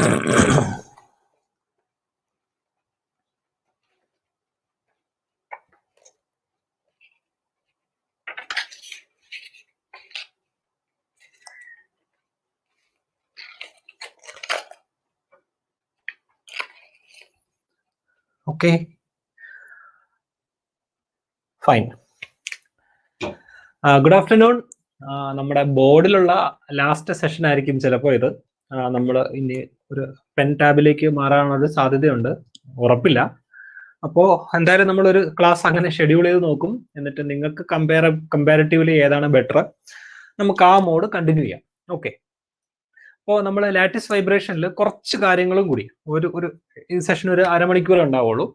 Okay, fine. Good afternoon. നമ്മുടെ ബോർഡിലുള്ള last session ആയിരിക്കും ചിലപ്പോൾ ഇത്. നമ്മൾ ഇനി ഒരു പെൻ ടാബിലേക്ക് മാറാനൊരു സാധ്യതയുണ്ട്, ഉറപ്പില്ല. അപ്പോൾ എന്തായാലും നമ്മളൊരു ക്ലാസ് അങ്ങനെ ഷെഡ്യൂൾ ചെയ്ത് നോക്കും. എന്നിട്ട് നിങ്ങൾക്ക് കമ്പാരിറ്റീവ്ലി ഏതാണ് ബെറ്റർ, നമുക്ക് ആ മോഡ് കണ്ടിന്യൂ ചെയ്യാം. ഓക്കെ, അപ്പോൾ നമ്മൾ ലാറ്റിസ് വൈബ്രേഷനിൽ കുറച്ച് കാര്യങ്ങളും കൂടി ഒരു ഈ സെഷൻ ഒരു അരമണിക്കൂർ ഉണ്ടാവുള്ളൂ.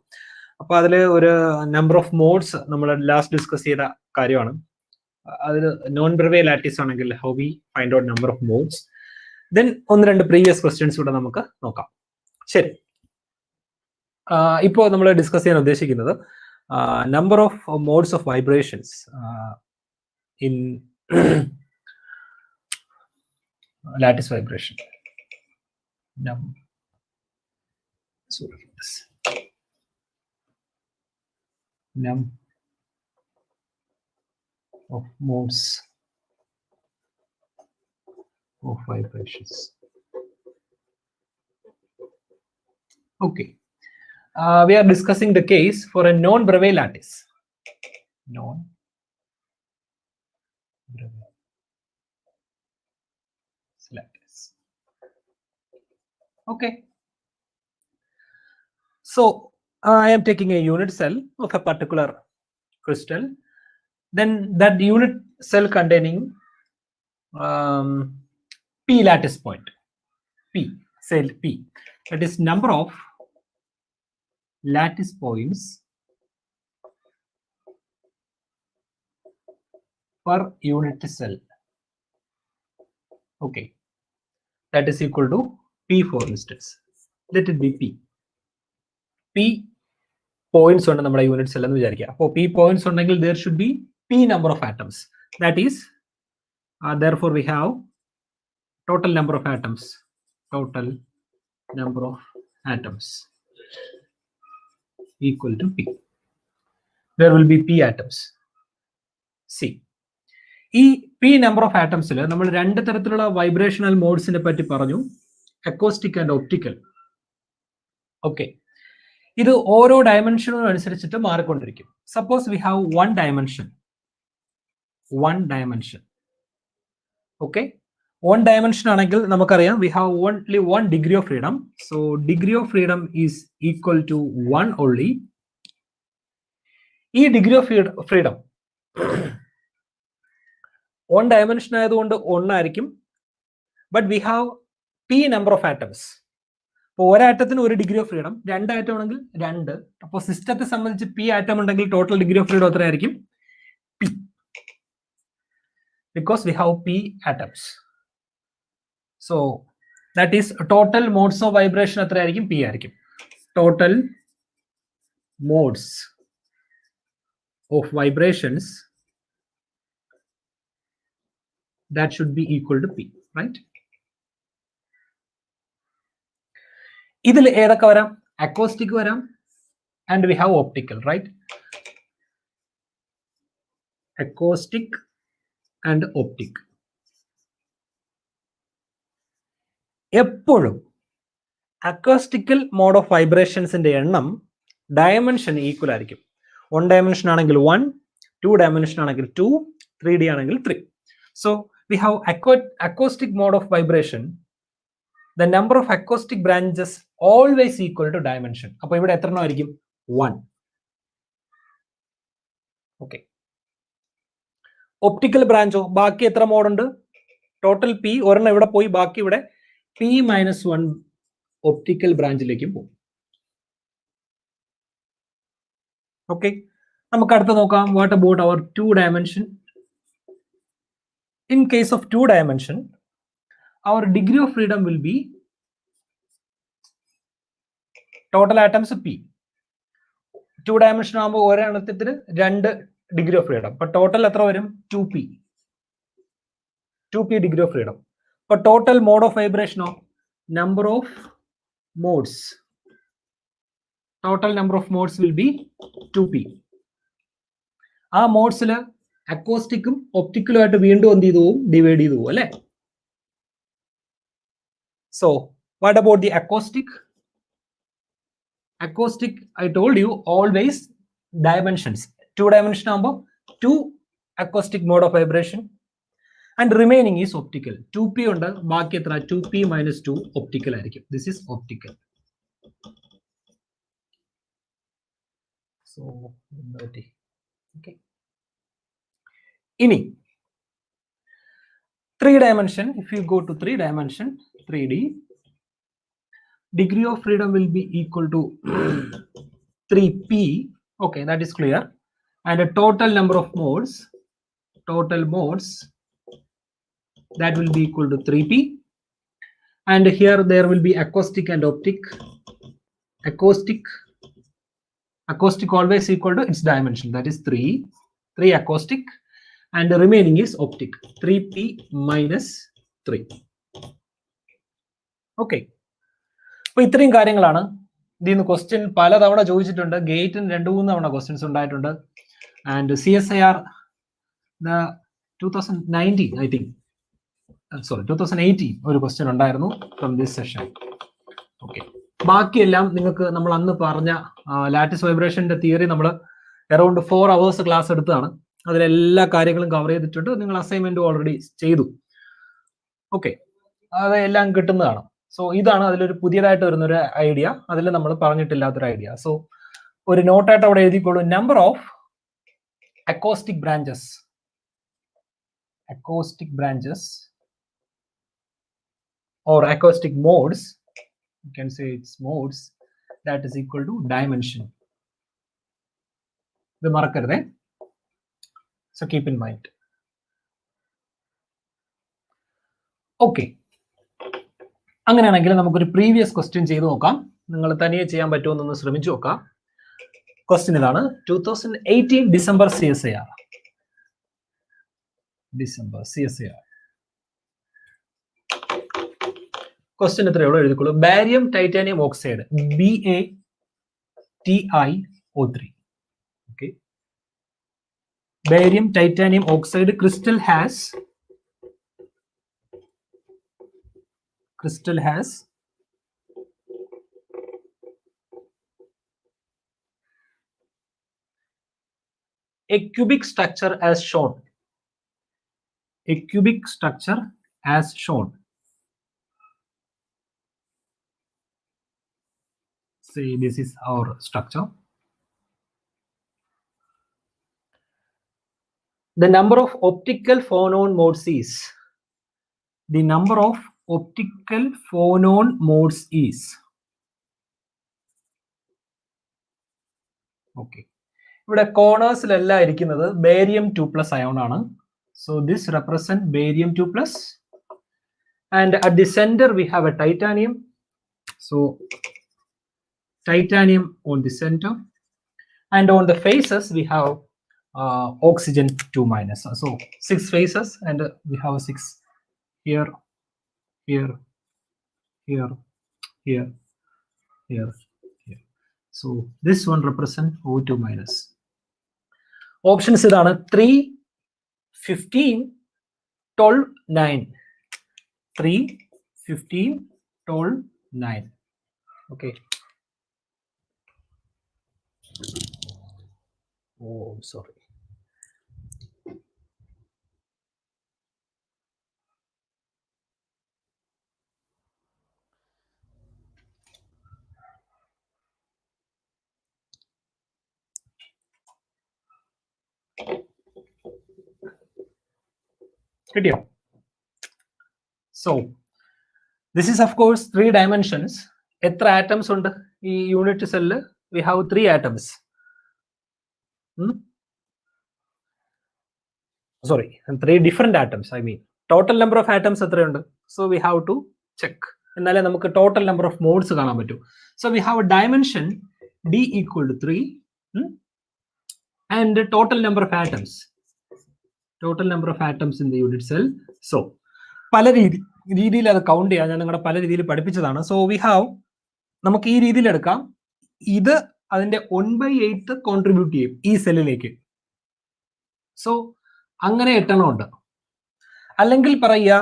അപ്പോൾ അതിൽ ഒരു നമ്പർ ഓഫ് മോഡ്സ് നമ്മൾ ലാസ്റ്റ് ഡിസ്കസ് ചെയ്ത കാര്യമാണ്. അതിൽ നോൺ ബ്രവേ ലാറ്റിസ് ആണെങ്കിൽ how we find out number of modes, then ഒന്ന് രണ്ട് പ്രീവിയസ് ക്വസ്റ്റ്യൻസ് കൂടെ നമുക്ക് നോക്കാം. ശരി, ഇപ്പോൾ നമ്മൾ ഡിസ്കസ് ചെയ്യാൻ ഉദ്ദേശിക്കുന്നത് number of modes of vibrations in lattice vibration. Num of modes of vibrations. Okay, we are discussing the case for a non-Bravais lattice. Non-Bravais lattice. Okay, so I am taking a unit cell of a particular crystal, then that unit cell containing p lattice point, p cell p, that is number of lattice points per unit cell. Okay, that is equal to p, for instance. Let it be p. P points on the unit cell. For p points on there should be p number of atoms. That is, therefore we have total number of atoms. Total number of atoms equal to p. There will be p atoms. See, ഈ p number of atoms നമ്മൾ രണ്ട് തരത്തിലുള്ള vibrational മോഡ്സിനെ പറ്റി പറഞ്ഞു, acoustic and optical. Okay, ഇത് ഓരോ ഡയമെൻഷനും അനുസരിച്ചിട്ട് മാറിക്കൊണ്ടിരിക്കും. Suppose we have one dimension. Okay, one dimension ആണെങ്കിൽ നമുക്കറിയാം we have only one degree of freedom. So degree of freedom is equal to 1 only. ഈ degree of freedom one dimension ആയതുകൊണ്ട് 1 ആയിരിക്കും. But we have p number of atoms. അപ്പോൾ ഒരാറ്റത്തിന് ഒരു degree of freedom, 2 atom ആണെങ്കിൽ 2. അപ്പോൾ സിസ്റ്റത്തെ സംബന്ധിച്ച് p ആറ്റം ഉണ്ടെങ്കിൽ ടോട്ടൽ ഡിഗ്രി ഓഫ് ഫ്രീഡം എത്രയായിരിക്കും? p, because we have p atoms. So that is total modes of vibration എത്രയായിരിക്കും? p ആയിരിക്കും. Total modes of vibrations, that should be equal to p, right? ഇതിൽ ഏതൊക്കെ വരാം? Acoustic വരാം, and we have optical, right? Acoustic and optic. എപ്പോഴും acoustical mode of വൈബ്രേഷൻസിന്റെ എണ്ണം dimension equal ആയിരിക്കും. 1 dimension ആണെങ്കിൽ 1, 2 ഡയമെൻഷൻ ആണെങ്കിൽ 2, 3D ആണെങ്കിൽ 3. So we have acoustic mode of vibration. The number of acoustic branches always equal to dimension. അപ്പോൾ ഇവിടെ എത്ര ആയിരിക്കും? 1. ഓക്കെ, ഒപ്റ്റിക്കൽ ബ്രാഞ്ചോ ബാക്കി എത്ര മോഡ് ഉണ്ട്? ടോട്ടൽ p, ഒരെണ്ണം ഇവിടെ പോയി, ബാക്കി ഇവിടെ p-1 ഒപ്റ്റിക്കൽ ബ്രാഞ്ചിലേക്കും പോകും. ഓക്കെ, നമുക്ക് അടുത്ത് നോക്കാം. What about our 2 dimension? In case of 2 dimension, our degree of freedom will be total atoms p. 2 dimension ആകുമ്പോൾ ഒരെണ്ണത്തിന് 2 ഡിഗ്രി ഓഫ് ഫ്രീഡം. അപ്പൊ ടോട്ടൽ എത്ര വരും? 2p degree of freedom. അപ്പൊ ടോട്ടൽ മോഡ് ഓഫ് വൈബ്രേഷനോ, number of modes. Total number of modes will be 2p. ആ മോഡ്സിൽ അക്കോസ്റ്റിക്കും ഒപ്റ്റിക്കലും ആയിട്ട് വീണ്ടും എന്ത് ചെയ്തു ഡിവൈഡ് ചെയ്തു അല്ലേ? So what about the acoustic? Acoustic, I told you, always dimensions. 2 dimension ആകുമ്പോൾ 2 acoustic mode of vibration and remaining is optical. 2p ഉണ്ട്, ബാക്കി എത്ര? 2p minus 2 optical ആയിരിക്കും. This is optical. So okay. Ini 3 dimension, if you go to 3 dimension 3D, degree of freedom will be equal to 3p. Okay, that is clear. And a total number of modes, that will be equal to 3p. And here there will be acoustic and optic. Acoustic always equal to its dimension, that is 3 acoustic, and the remaining is optic, 3p minus 3. Okay. അപ്പോൾ ഇത്രയും കാര്യങ്ങളാണ്. ഇതിന്ന് question പലതവണ ചോദിച്ചിട്ടുണ്ട്. ഗേറ്റിന് 2-3 തവണ questions ഉണ്ടായിട്ടുണ്ട്. And CSIR 2019 I think 2018 ഒരു ക്വസ്റ്റ്യൻ ഉണ്ടായിരുന്നു ഫ്രം ദിസ് സെഷൻ. ഓക്കെ, ബാക്കിയെല്ലാം നിങ്ങൾക്ക് നമ്മൾ അന്ന് പറഞ്ഞ ലാറ്റിസ് വൈബ്രേഷന്റെ തിയറി നമ്മൾ അറൌണ്ട് 4 hours ക്ലാസ് എടുത്തതാണ്. അതിലെല്ലാ കാര്യങ്ങളും കവർ ചെയ്തിട്ടുണ്ട്. നിങ്ങൾ അസൈൻമെന്റ് ഓൾറെഡി ചെയ്തു. ഓക്കെ, അതെല്ലാം കിട്ടുന്നതാണ്. സോ ഇതാണ് അതിലൊരു പുതിയതായിട്ട് വരുന്നൊരു ഐഡിയ, അതിൽ നമ്മൾ പറഞ്ഞിട്ടില്ലാത്തൊരു ഐഡിയ. സോ ഒരു നോട്ടായിട്ട് അവിടെ എഴുതിക്കോളൂ. Number of acoustic branches or acoustic modes, you can say it's modes, that is equal to dimension. ഇത് മറക്കരുതേ. So keep in mind. Okay, അങ്ങനെയാണെങ്കിൽ നമുക്കൊരു പ്രീവിയസ് ക്വസ്റ്റ്യൻ ചെയ്ത് നോക്കാം. നിങ്ങൾ തനിയെ ചെയ്യാൻ പറ്റുമെന്നൊന്ന് ശ്രമിച്ചു നോക്കാം. ക്വസ്റ്റ്യൻ ഇതാണ്. 2018 ഡിസംബർ CSIR. ക്വസ്റ്റ്യൻ എത്രയുള്ളൂ എഴുതിക്കോളൂ. Barium titanium oxide BaTiO3. Okay, barium titanium oxide crystal has a cubic structure as shown. Say this is our structure. The number of optical phonon modes is. Okay. ഇവിടെ കോർണേഴ്സിലെല്ലാം ഇരിക്കുന്നത് barium 2+ ion ആണ്. So this represent barium 2+, and at the center we have a titanium. So titanium on the center, and on the faces we have oxygen 2-. So 6 faces, and we have 6 here. So this one represent O2-. Options ഇതാണ് 3, 15, 12, 9. 3, 15, 12, 9. Okay. Oh, sorry. കിട്ടിയോ? So this is of course 3 dimensions. എത്ര atoms ഉണ്ട് ഈ unit സെല്ലിൽ? We have 3 atoms. Sorry, 3 different atoms. I mean, total number of atoms എത്രയുണ്ട്? So we have to check. എന്നാലേ നമുക്ക് total number of modes കാണാൻ പറ്റൂ. So we have a dimension D equal to 3, and the total number of atoms in the unit cell. So പല രീതിയിൽ അത് count ചെയ്യാൻ ഞാൻ നിങ്ങളെ പല രീതിയിൽ പഠിപ്പിച്ചതാണ്. So we have നമുക്ക് ഈ രീതിയിൽ എടുക്കാം. ഇത് അതിന്റെ 1/8 കോൺട്രിബ്യൂട്ട് ചെയ്യും ഈ സെല്ലിലേക്ക്. സോ അങ്ങനെ 8 എണ്ണം ഉണ്ട്. അല്ലെങ്കിൽ പറയുക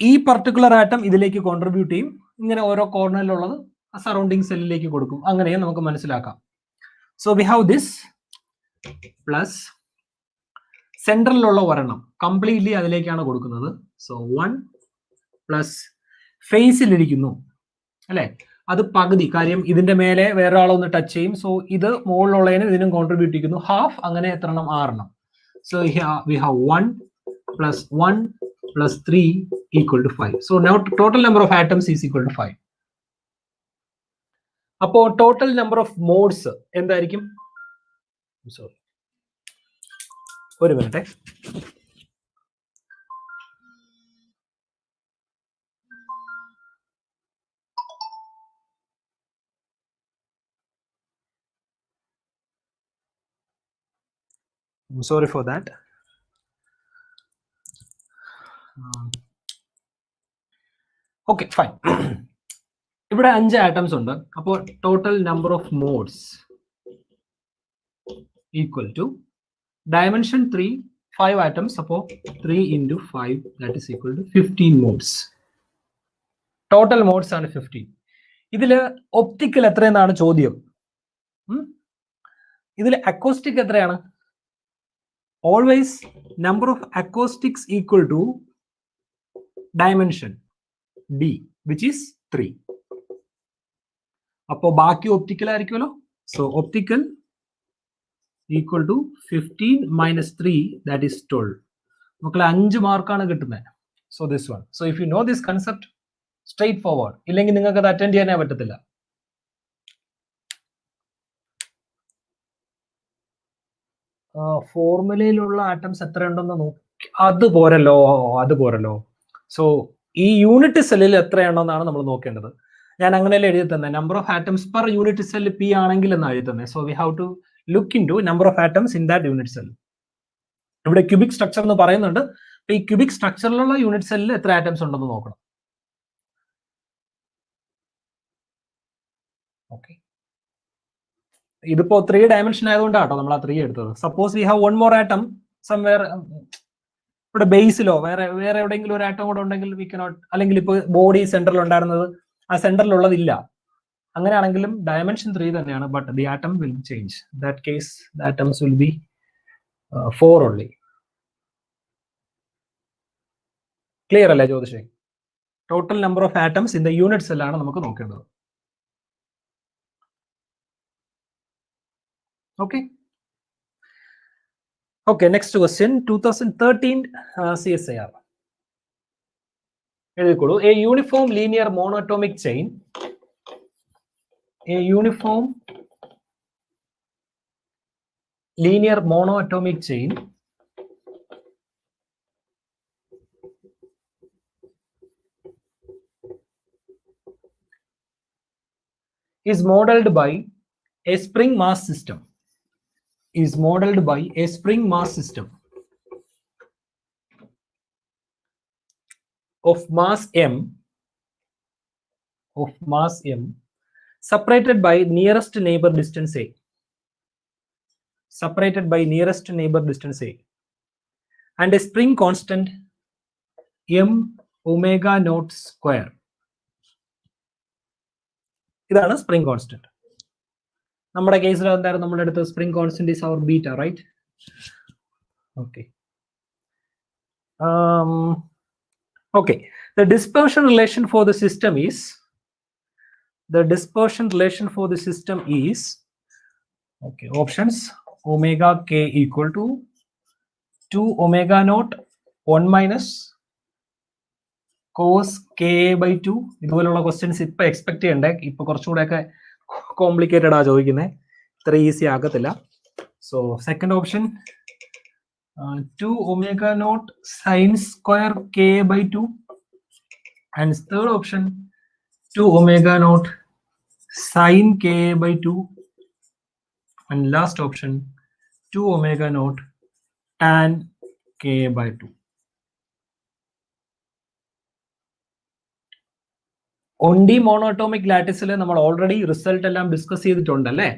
ഈ പർട്ടിക്കുലർ ആറ്റം ഇതിലേക്ക് കോൺട്രിബ്യൂട്ട് ചെയ്യും, ഇങ്ങനെ ഓരോ കോർണറിലുള്ളത് സറൗണ്ടിങ് സെല്ലിലേക്ക് കൊടുക്കും. അങ്ങനെയും നമുക്ക് മനസ്സിലാക്കാം. So we have this plus സെൻട്രലിലുള്ള ഒരെണ്ണം കംപ്ലീറ്റ്ലി അതിലേക്കാണ് കൊടുക്കുന്നത്. സോ 1 പ്ലസ് ഫേസിലിരിക്കുന്നു അല്ലെ, അത് പകുതി, കാര്യം ഇതിന്റെ മേലെ വേറെ ആളൊന്ന് ടച്ച് ചെയ്യും. സോ ഇത് മുകളിലുള്ളതിന് ഇതിനും കോൺട്രിബ്യൂട്ട് ചെയ്യുന്നു ഹാഫ്. അങ്ങനെ എത്ര എണ്ണം? 6 എണ്ണം. So we have 1 plus 1 plus 3 equal to 5. So now total number of atoms is equal to 5. അപ്പോൾ ടോട്ടൽ നമ്പർ ഓഫ് മോഡ്സ് എന്തായിരിക്കും? സോറി, ഒരു minute. Sorry for that. Okay fine. ഇവിടെ 5 ആറ്റംസ് ഉണ്ട്. അപ്പോൾ total number of modes equal to dimension 3 5 atoms. അപ്പോൾ 3 into 5 that is equal to 15 modes. Total modes ആണ് 15. ഇതില് optical എത്രയെന്നാണ് ചോദ്യം. ഇതിൽ അക്കോസ്റ്റിക് എത്രയാണ്? Always number of acoustics equal to dimension d which is 3. അപ്പോൾ ബാക്കി ഒപ്റ്റിക്കൽ ആയിരിക്കുമല്ലോ. So optical equal to 15 minus 3 that is 12. നമുക്ക് 5 മാർക്കാണ് കിട്ടുന്നത്. So this one. So if you know this concept straight forward, ഇല്ലെങ്കിൽ നിങ്ങൾക്ക് അത് അറ്റൻഡ് ചെയ്യാനേ പറ്റത്തില്ല. ഫോർമുലയിലുള്ള ആറ്റംസ് എത്ര ഉണ്ടെന്ന് നോക്കി, അത് പോരല്ലോ. സോ ഈ യൂണിറ്റ് സെല്ലിൽ എത്രയാണെന്നാണ് നമ്മൾ നോക്കേണ്ടത്. ഞാൻ അങ്ങനെയല്ലേ എഴുതി തന്നെ, number of atoms per unit cell P ആണെങ്കിൽ എന്നാണ് എഴുതി തന്നെ. So we have to look into number of atoms in that unit cell. ഇവിടെ ക്യൂബിക് സ്ട്രക്ചർ എന്ന് പറയുന്നുണ്ട്. അപ്പൊ ഈ ക്യൂബിക് സ്ട്രക്ചറിലുള്ള യൂണിറ്റ് സെല്ലിൽ എത്ര ആറ്റംസ് ഉണ്ടെന്ന് നോക്കണം. ഓക്കെ, ഇതിപ്പോ 3 ഡയമെൻഷൻ ആയതുകൊണ്ടാട്ടോ നമ്മൾ ആ 3 എടുത്തത്. Suppose we have 1 more atom somewhere, ഇവിടെ ബേസിലോ വേറെ എവിടെയെങ്കിലും ഒരു ആറ്റം കൂടെ ഉണ്ടെങ്കിൽ വി കനോട്ട്, അല്ലെങ്കിൽ ഇപ്പൊ ബോഡി സെന്ററിൽ ഉണ്ടായിരുന്നത് ആ സെന്ററിലുള്ളതില്ല, അങ്ങനെയാണെങ്കിലും ഡയമെൻഷൻ 3 തന്നെയാണ്. But the atom will change. That case the atoms will be 4 only. Clear അല്ലേ ജ്യോതിഷേ? Total number of atoms in the unit സെല്ലാണ് നമുക്ക് നോക്കേണ്ടത്. Okay. Okay, next question. 2013 CSIR. A uniform linear monatomic chain. A uniform linear monoatomic chain is modeled by a spring mass system. Is modeled by a spring mass system of mass m, separated by nearest neighbor distance a. Separated by nearest neighbor distance a, and a spring constant m omega naught square. ഇതാണ് spring constant. നമ്മുടെ കേസിൽ എന്തായിരുന്നു നമ്മുടെ അടുത്ത്? Spring constant is our beta, right? Okay. Okay, the dispersion relation for the system is okay, options omega k equal to 2 omega naught 1 minus cos k by 2. ഇതുപോലുള്ള questions ഇപ്പൊ expect ചെയ്യണ്ടേ. ഇപ്പൊ കുറച്ചുകൂടെ ഒക്കെ കോംപ്ലിക്കേറ്റഡ് ആ ചോദിക്കുന്നത്, ഇത്ര ഈസി ആകത്തില്ല. So second option 2 omega naught sin square k by 2, and third option 2 omega naught sin k by 2, and last option 2 omega naught tan k by 2. only monatomic lattice നമ്മൾ already result എല്ലാം discuss ചെയ്തിട്ടുണ്ട് അല്ലേ?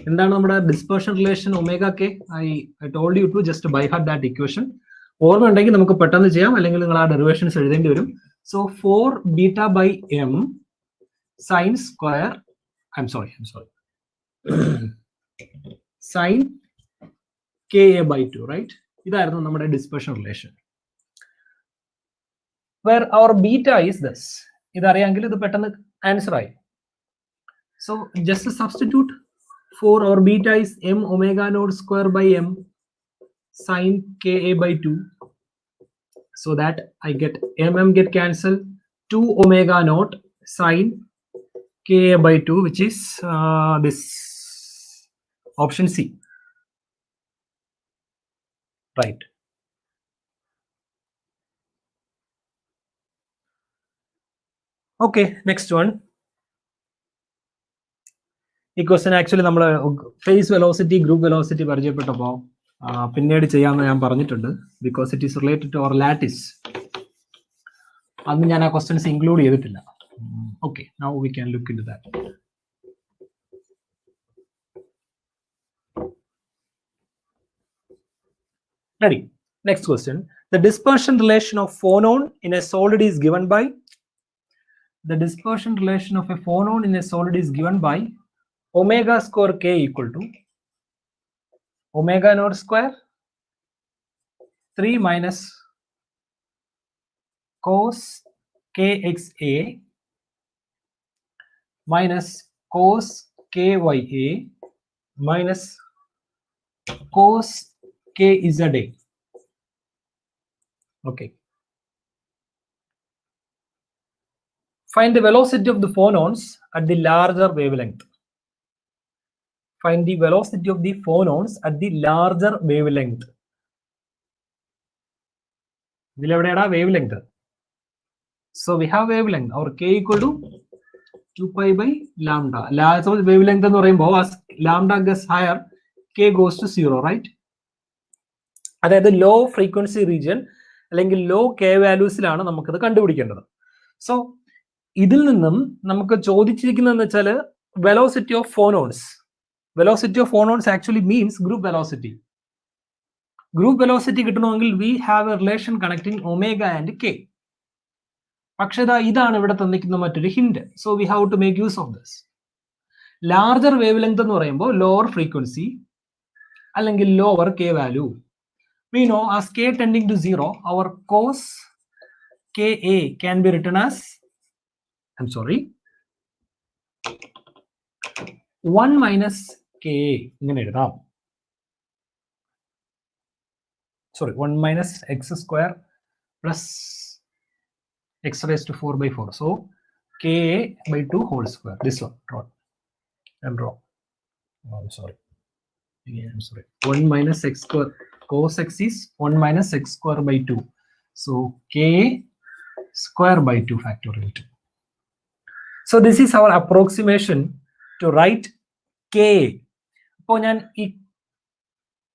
എന്താണ് നമ്മുടെ dispersion relation omega k? I told you to just by heart that equation. ഓർമ്മ ഉണ്ടെങ്കിൽ നമുക്ക് പെട്ടെന്ന് ചെയ്യാം, അല്ലെങ്കിൽ നിങ്ങൾ ആ ഡെറിവേഷൻസ് എഴുതേണ്ടി വരും. So 4 beta by m sine square, I'm sorry sine k a by 2, right? ഇതായിരുന്നു നമ്മുടെ dispersion relation. where our beta is this. ഇതറിയാമെങ്കിൽ ഇത് പെട്ടെന്ന് ആൻസർ ആയി. So just substitute for our beta is m omega naught square by m sin ka by 2, so that I get get cancelled, 2 omega naught sin ka by 2, which is this option C, right? Okay, next one. ഈ question actually നമ്മൾ phase velocity group velocity പരിചയപ്പെട്ടപ്പോൾ പിന്നീട് ചെയ്യാമെന്ന് ഞാൻ പറഞ്ഞിട്ടുണ്ട്, because it is related to our lattice. അന്ന് ഞാൻ ആ ക്വസ്റ്റ്യൻസ് ഇൻക്ലൂഡ് ചെയ്തിട്ടില്ല. Okay, now we can look into that. Ready? Next question. The dispersion relation of phonon in a solid is given by. The dispersion relation of a phonon in a solid is given by omega square k equal to omega naught square 3 minus cos kxa minus cos kya minus cos kza. Okay. Find the velocity of the phonons at the larger wavelength. Find the velocity of the phonons at the larger wavelength. Wavelength. So we have wavelength, or k equal to 2 pi by lambda. So wavelength as lambda gets higher, k goes to 0, right? അതായത് low frequency region അല്ലെങ്കിൽ low K വാല്യൂസിലാണ് നമുക്കത് കണ്ടുപിടിക്കേണ്ടത്. So ഇതിൽ നിന്നും നമുക്ക് ചോദിച്ചിരിക്കുന്നതെന്ന് വെച്ചാൽ velocity of phonons. Velocity of phonons actually means group velocity. Group velocity കിട്ടണമെങ്കിൽ we have a relation connecting omega and K. പക്ഷേ ഇതാണ് ഇവിടെ തന്നിരിക്കുന്ന മറ്റൊരു hint. So we have to make use of this. Larger wavelength എന്ന് പറയുമ്പോൾ lower frequency അല്ലെങ്കിൽ lower K value. We know as k tending to 0, our cos ka can be written as, 1 minus ka. 1 minus x square plus x raised to 4 by 4. So ka by 2 whole square. This one, I'm wrong. Oh, I'm sorry. 1 minus x square. Cos x is 1 minus x square by 2. So k square by 2 factorial 2. So this is our approximation to write k. അപ്പോൾ ഞാൻ ഈ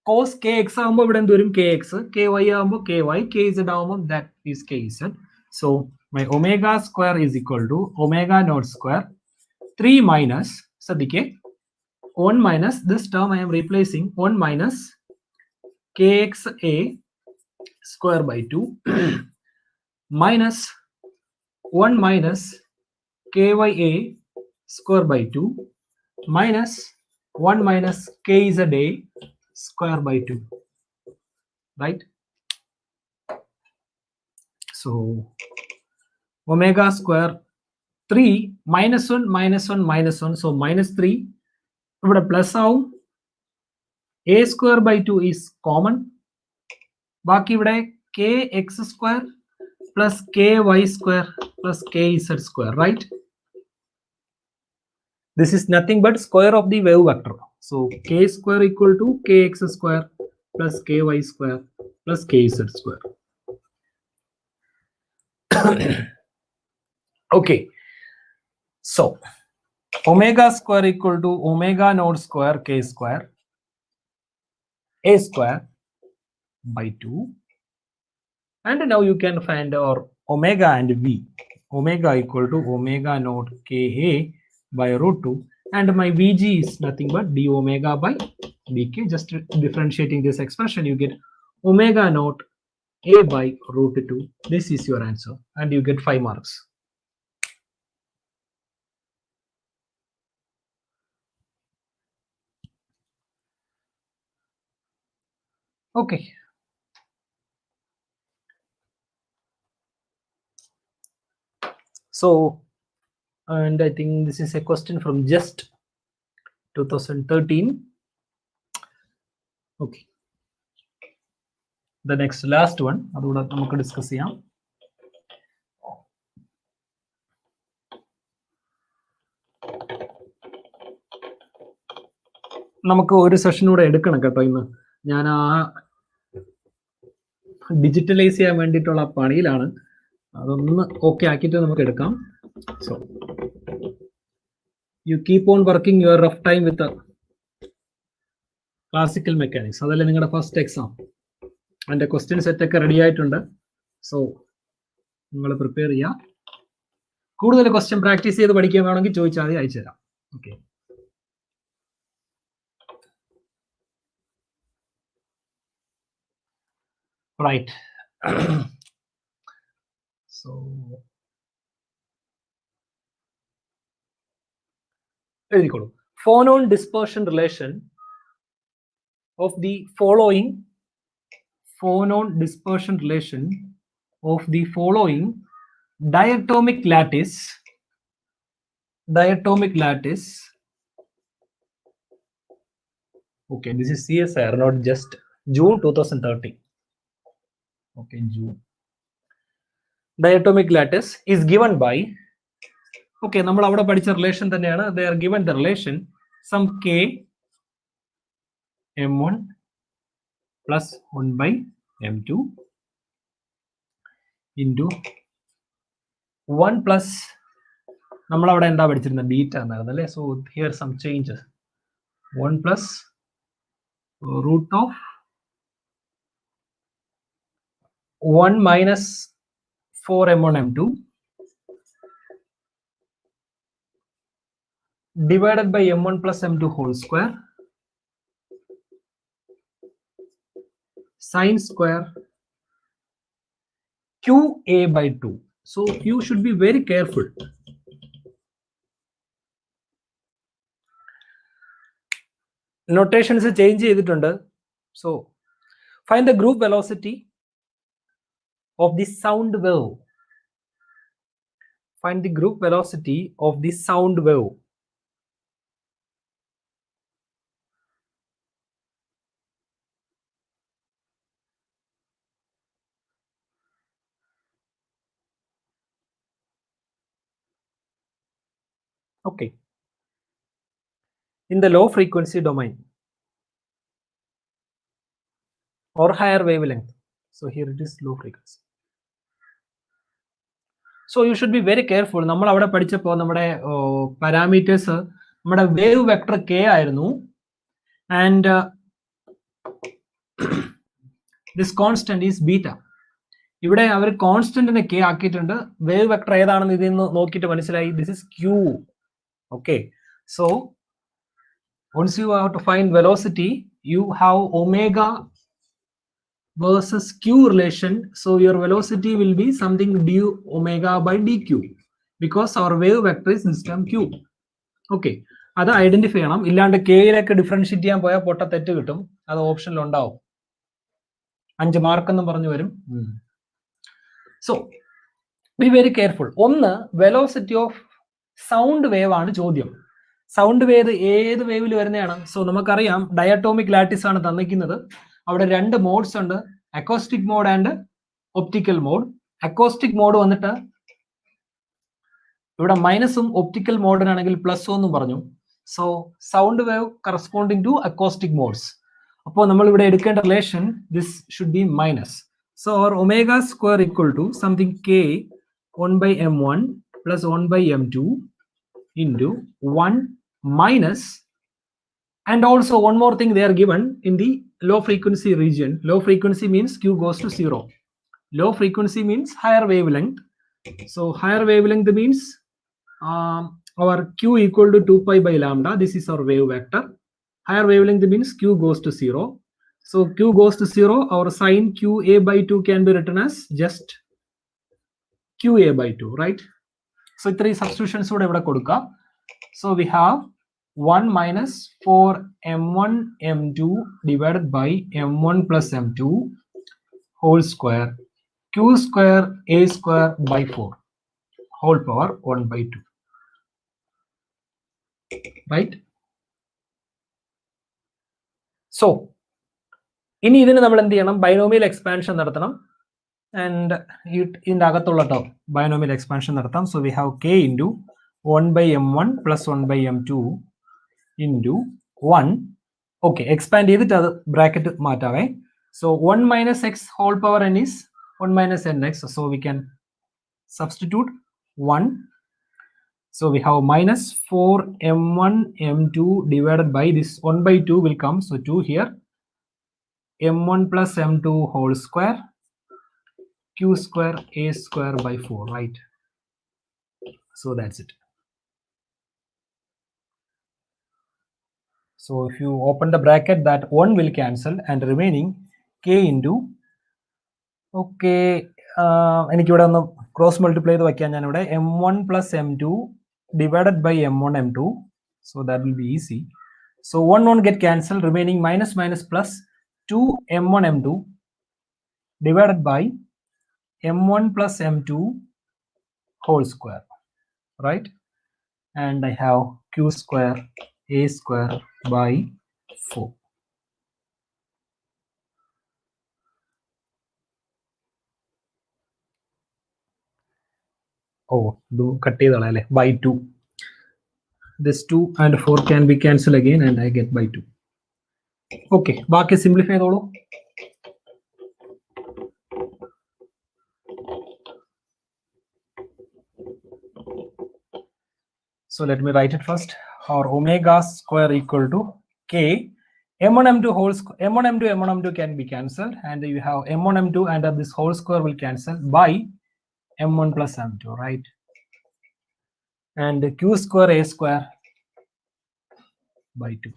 cos kx ആകുമ്പോൾ ഇവിടെ എന്ത് വരും? kx, ky ആകുമ്പോൾ ky, kz ആകുമ്പോൾ that is kz. So my omega square is equal to omega naught square 3 minus, ശ്രദ്ധിക്കേ, 1 minus, this term I am replacing, 1 minus kxa square by 2 minus 1 minus kya square by 2 minus 1 minus kza square by 2, right? So omega square 3 minus 1 minus 1 minus 1, so minus 3. ഇവിടെ plus ആവും. a square by 2 is common. ബാക്കി ഇവിടെ kx square plus ky square plus kz square, right? This is nothing but square of the wave vector. So k square equal to kx square plus ky square plus kz square. Okay. So omega square equal to omega naught square k square a square by 2, and now you can find our omega and v. omega equal to omega naught Ka by root 2, and my Vg is nothing but d omega by dk. Just differentiating this expression, you get omega naught A by root 2. This is your answer, and you get 5 marks. Okay. So, and I think this is a question from just 2013. Okay. The next last one, അതുകൂടെ നമുക്ക് discuss ചെയ്യാം. നമുക്ക് ഒരു session കൂടെ എടുക്കണം കേട്ടോ ഇന്ന്. ഞാൻ ആ ഡിജിറ്റലൈസ് ചെയ്യാൻ വേണ്ടിയിട്ടുള്ള പണിയിലാണ്. അതൊന്ന് ഓക്കെ ആക്കിയിട്ട് നമുക്ക് എടുക്കാം. So you keep on working your rough time with classical mechanics. അതല്ലേ നിങ്ങളുടെ ഫസ്റ്റ് എക്സാം. അതിൻ്റെ ക്വസ്റ്റ്യൻ സെറ്റ് ഒക്കെ റെഡി ആയിട്ടുണ്ട്. സോ നിങ്ങൾ പ്രിപ്പയർ ചെയ്യുക. കൂടുതൽ ക്വസ്റ്റ്യൻ പ്രാക്ടീസ് ചെയ്ത് പഠിക്കാൻ വേണമെങ്കിൽ ചോദിച്ചാൽ മതി, അയച്ചു തരാം. Okay. Right. So phonon dispersion relation of the following diatomic lattice okay, this is CSIR, not just June 2030. Okay, June. Diatomic lattice is given by, okay, നമ്മൾ അവിടെ പഠിച്ച റിലേഷൻ തന്നെയാണ്. They are given the relation some k m1 plus 1 by m2 into 1 plus നമ്മൾ അവിടെ എന്താ പഠിച്ചിരുന്നത്, beta എന്നായിരുന്നു അല്ലേ. So here some changes. 1 plus root of 1 minus 4 m1 m2 divided by m1 plus m2 whole square sin square qa by 2. So you should be very careful. Notations change ചെയ്തിട്ടുണ്ട്. So find the group velocity of the sound wave. Find the group velocity of the sound wave. Okay. In the low frequency domain or higher wavelength. So here it is low frequency. So you should be very careful. നമ്മൾ അവിടെ പഠിച്ചപ്പോൾ നമ്മുടെ parameters നമ്മുടെ wave vector k ആയിരുന്നു, and this constant is beta. ഇവിടെ അവർ കോൺസ്റ്റന്റിനെ k ആക്കിയിട്ടുണ്ട്. Wave vector ഏതാണെന്ന് ഇതിൽ നിന്ന് നോക്കിയിട്ട് മനസ്സിലായി. This is q. Okay. So once you have to find velocity, you have omega versus q relation. So your velocity will be something d omega by dq because our wave vector is system q. Okay, അത് identify ചെയ്യണം. ഇല്ലാണ്ട് കെയിലൊക്കെ differentiate ചെയ്യാൻ പോയാൽ പൊട്ട തെറ്റ് കിട്ടും. അത് ഓപ്ഷനിൽ ഉണ്ടാവും. 5 മാർക്ക് എന്നും പറഞ്ഞു വരും. So be very careful. ഒന്ന്, വെലോസിറ്റി ഓഫ് സൗണ്ട് വേവ് ആണ് ചോദ്യം. സൗണ്ട് വേവ് ഏത് വേവിൽ വരുന്നതാണ്? സോ നമുക്കറിയാം ഡയറ്റോമിക് ലാറ്റിസ് ആണ് തന്നിരിക്കുന്നത്. അവിടെ 2 മോഡ്സ് ഉണ്ട്, acoustic mode and optical mode. Acoustic mode വന്നിട്ട് ഇവിടെ മൈനസും ഒപ്റ്റിക്കൽ മോഡിനാണെങ്കിൽ പ്ലസും എന്നും പറഞ്ഞു. So sound wave corresponding to acoustic modes. അപ്പോൾ നമ്മൾ ഇവിടെ എടുക്കേണ്ട relation this should be minus. So our omega square equal to something k 1 by m1 plus 1 by m2 into 1 minus, and also one more thing they are given in the low frequency region. Low frequency means q goes to 0. Low frequency means higher wavelength. So higher wavelength means our q equal to 2 pi by lambda. This is our wave vector. Higher wavelength means q goes to 0. So q goes to 0, our sine qa by 2 can be written as just qa by 2, right? So 3 substitutions would have kodukka. So we have 1 minus 4 m1 m2 divided by m1 plus m2 whole square q square a square by 4 whole power 1 by 2, right? So ഇനി ഇതിന് നമ്മൾ എന്ത് ചെയ്യണം? Binomial expansion നടത്തണം. And ഇതിൻ്റെ അകത്തുള്ള binomial expansion നടത്താം. So we have k into 1 by m1 plus 1 by m2 into 1. Okay, expand ചെയ്തിട്ട് അത് ബ്രാക്കറ്റ് മാറ്റാവേ. So 1 minus x whole power n is 1 minus nx. So we can substitute 1. So we have minus 4 m1 m2 divided by this 1 by 2 will come. So 2 here. m1 plus m2 whole square q square a square by 4, right? So that's it. So if you open the bracket, that 1 will cancel and remaining k into, okay, എനിക്കിവിടെ ഒന്ന് cross multiply ചെയ്ത് വയ്ക്കാൻ ഞാൻ ഇവിടെ m1 plus m2 divided by m1 m2. So that will be easy. So 1 get cancelled, remaining minus minus plus 2 m1 m2 divided by m1 plus m2 whole square, right? And I have q square a square by 4. Oh, do cut by 2. This 2 and 4 can be cancelled again and I get by 2. Okay, baaki simplify dolo. So let me write it first. Our omega square equal to k m1 m2 whole square. m1 m2 can be cancelled and you have m1 m2 and this whole square will cancel by m1 plus m2, right? And q square a square by 2.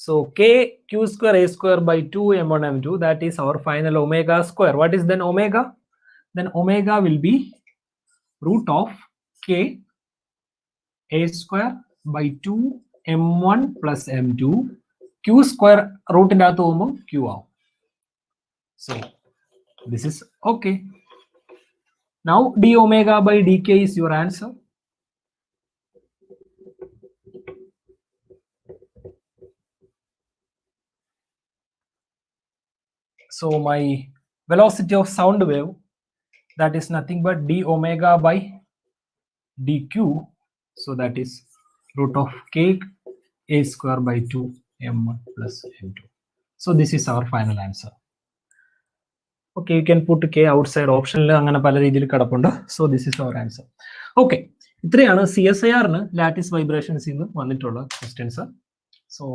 So k q square a square by 2 m1 m2, that is our final omega square. What is then omega? Then omega will be root of k a square by 2 m1 plus m2 q square root in q out. So this is okay. Now d omega by dk is your answer. So my velocity of sound wave, that is nothing but d omega by dq. So that is root of k a square by 2 m1 plus m2. So this is our final answer. Okay, you can put k outside option. So this is our answer. Okay, CSIR lattice vibrations in the questions. So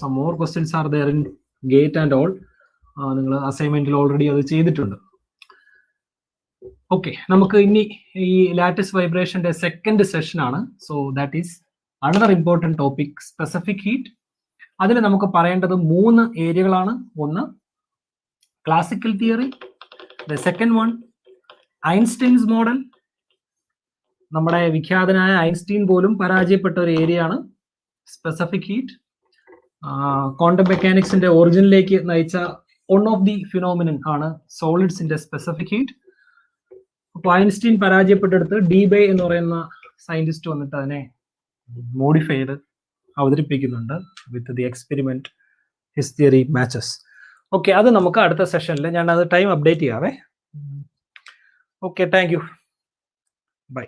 some more questions are there in gate and all. Assignment already okay, നമുക്ക് ഇനി ഈ lattice വൈബ്രേഷന്റെ second session ആണ്. So that is another important topic, specific heat. അതിൽ നമുക്ക് പറയേണ്ടത് 3 ഏരിയകളാണ്. ഒന്ന് classical theory, the second one Einstein's model. നമ്മുടെ വിഖ്യാതനായ Einstein പോലും പരാജയപ്പെട്ട ഒരു ഏരിയ ആണ് സ്പെസിഫിക് ഹീറ്റ്. ക്വാണ്ടം മെക്കാനിക്സിന്റെ ഒറിജിനിലേക്ക് നയിച്ച വൺ ഓഫ് ദി ഫിനോമിനൻ ആണ് സോളിഡ്സിന്റെ സ്പെസിഫിക് ഹീറ്റ്. അപ്പോൾ ഐൻസ്റ്റീൻ പരാജയപ്പെട്ടെടുത്ത് ഡീബേ എന്ന് പറയുന്ന സയന്റിസ്റ്റ് വന്നിട്ട് അതിനെ മോഡിഫൈ ചെയ്ത് അവതരിപ്പിക്കുന്നുണ്ട് with the experiment his theory matches. Okay, അത് നമുക്ക് അടുത്ത സെഷനിൽ ഞാൻ അത് ടൈം അപ്ഡേറ്റ് ചെയ്യാവേ. Okay, thank you, by.